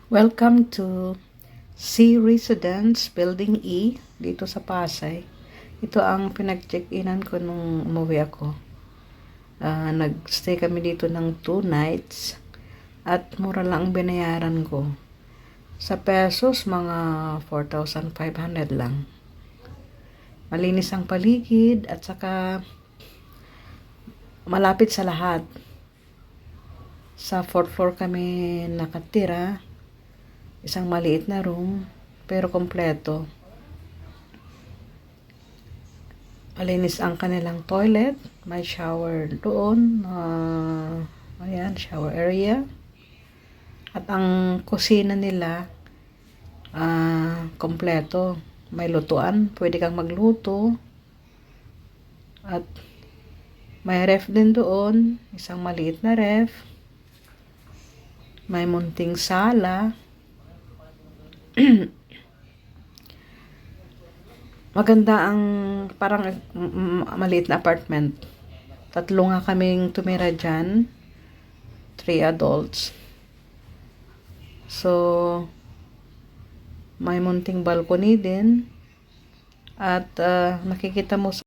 Welcome to C Residence Building E dito sa Pasay. Ito ang pinag-check-inan ko nung umuwi ako. Nag-stay kami dito ng 2 nights at mura lang ang binayaran ko. Sa pesos, mga 4,500 lang. Malinis ang paligid at saka malapit sa lahat. Sa 4th floor kami nakatira. Isang maliit na room, pero kompleto. Malinis ang kanilang toilet. May shower doon. Ayan, shower area. At ang kusina nila, kompleto. May lutuan. Pwede kang magluto. At may ref din doon. Isang maliit na ref. May munting sala. Maganda ang parang maliit na apartment. 3 nga kaming tumira dyan. 3 adults. So, may munting balcony din. At nakikita mo